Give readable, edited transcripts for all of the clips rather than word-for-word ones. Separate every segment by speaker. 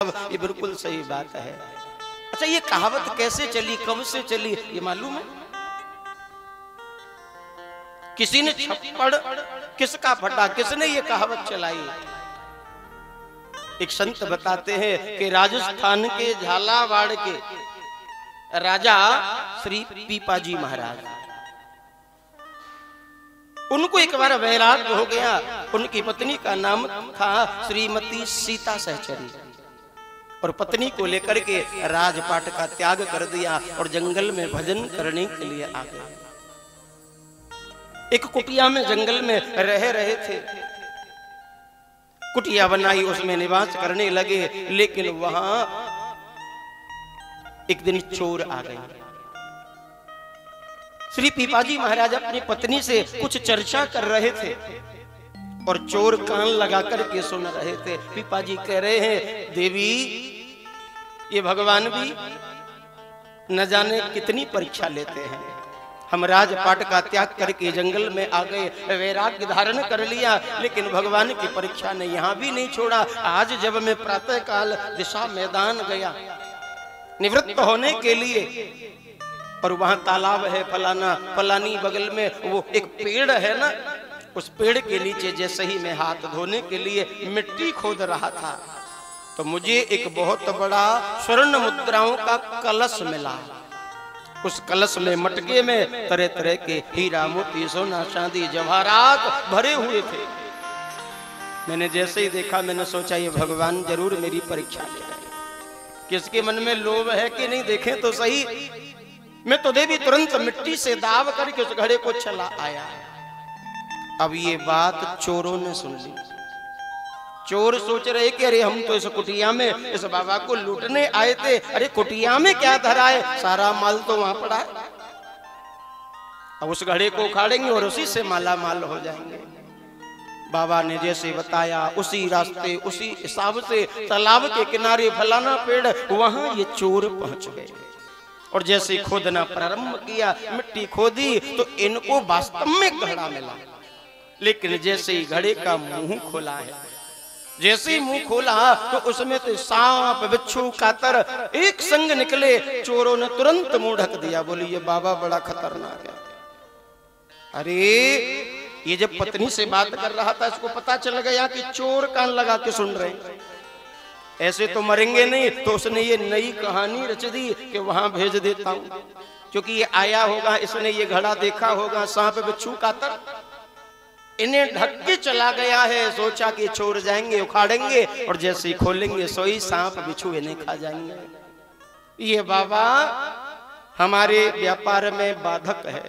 Speaker 1: ये बिल्कुल सही बात है। अच्छा, ये कहावत कैसे चली, कब से चली, ये मालूम है? किसी ने छप्पड़ किसका फटा, किसने ये कहावत चलाई? एक संत बताते हैं कि राजस्थान के झालावाड़ के राजा श्री पीपाजी महाराज, उनको एक बार वैराग्य हो गया। उनकी पत्नी का नाम था श्रीमती सीता सहचरी, और पत्नी को लेकर के राजपाट का त्याग कर दिया और जंगल में भजन करने के लिए आ गए। एक कुटिया में जंगल में रह रहे थे, कुटिया बनाई, उसमें निवास करने लगे। लेकिन वहां एक दिन चोर आ गए। श्री पीपाजी महाराज अपनी पत्नी से कुछ चर्चा कर रहे थे और चोर कान लगा करके सुन रहे थे। पीपाजी कह रहे हैं, देवी ये भगवान भी न जाने कितनी परीक्षा लेते हैं। हम राजपाट का त्याग करके जंगल में आ गए, वैराग्य धारण कर लिया, लेकिन भगवान की परीक्षा ने यहाँ भी नहीं छोड़ा। आज जब मैं प्रातः काल दिशा मैदान गया निवृत्त होने के लिए, और वहां तालाब है फलानी बगल में वो एक पेड़ है ना, उस पेड़ के नीचे जैसे ही मैं हाथ धोने के लिए मिट्टी खोद रहा था, तो मुझे एक बहुत बड़ा स्वर्ण मुद्राओं का कलश मिला। उस कलश में, मटके में तरह तरह के हीरा मोती सोना चांदी जवाहरात भरे हुए थे। मैंने जैसे ही देखा, मैंने सोचा ये भगवान जरूर मेरी परीक्षा ले रहे हैं। किसके मन में लोभ है कि नहीं, देखें तो सही। मैं तो देवी तुरंत मिट्टी से दाव करके उस घड़े को चला आया। अब ये बात चोरों ने सुन ली। चोर सोच रहे कि अरे हम तो इस कुटिया में इस बाबा को लूटने आए थे, अरे कुटिया में क्या धरा है, सारा माल तो वहां पड़ा है। अब उस घड़े को उखाड़ेंगे और उसी से माला माल हो जाएंगे। बाबा ने जैसे बताया उसी रास्ते, उसी हिसाब से तालाब के किनारे फलाना पेड़, वहां ये चोर पहुंच गए। और जैसे खोदना प्रारंभ किया, मिट्टी खोदी, तो इनको वास्तव में घड़ा मिला। लेकिन जैसे ही घड़े का मुंह खोला है, जैसे ही मुंह खोला, तो उसमें तो सांप बिच्छू कातर एक संग निकले। चोरों ने तुरंत मुंह ढक दिया, बोली ये बाबा बड़ा खतरनाक है। अरे ये जब पत्नी से बात कर रहा था, इसको पता चल गया कि चोर कान लगा के सुन रहे हैं, ऐसे तो मरेंगे नहीं। तो उसने ये नई कहानी रच दी कि वहां भेज देता हूं, क्योंकि ये आया होगा, इसने ये घड़ा देखा होगा, सांप बिच्छू कातर, इन्हें ढक के चला गया है। सोचा कि चोर जाएंगे, उखाड़ेंगे, और जैसे ही खोलेंगे सोई सांप बिच्छू इन्हें खा जाएंगे। ये बाबा हमारे व्यापार में बाधक है।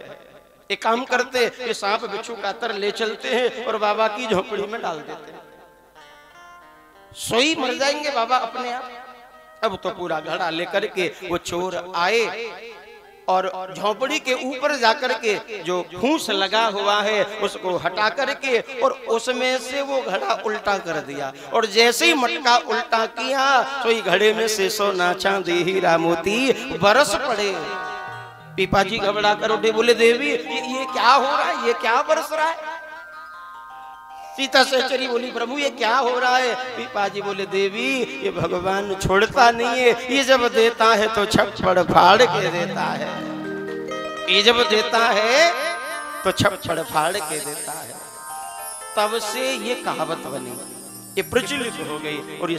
Speaker 1: एक काम करते, ये सांप बिच्छू कातर ले चलते हैं और बाबा की झोपड़ी में डाल देते हैं, सोई मर जाएंगे बाबा अपने आप। अब तो पूरा घड़ा लेकर के वो चोर आए और झोपड़ी के ऊपर जाकर के जो फूस लगा हुआ है उसको हटा करके, और उसमें से वो घड़ा उल्टा कर दिया। और जैसे ही मटका उल्टा किया, तो ये घड़े में से सोना चांदी हीरा मोती बरस पड़े। पीपाजी घबरा कर उठे, बोले देवी ये क्या हो रहा है, ये क्या बरस रहा है? सीता सहचरी बोली, प्रभु ये क्या हो रहा है? पीपाजी बोले, देवी ये भगवान छोड़ता नहीं है, ये जब देता है तो छप्पड़ फाड़ के देता है, ये जब देता है तो छप्पड़ फाड़ के देता है। तब से ये कहावत बनी, ये प्रचलित हो गई और ये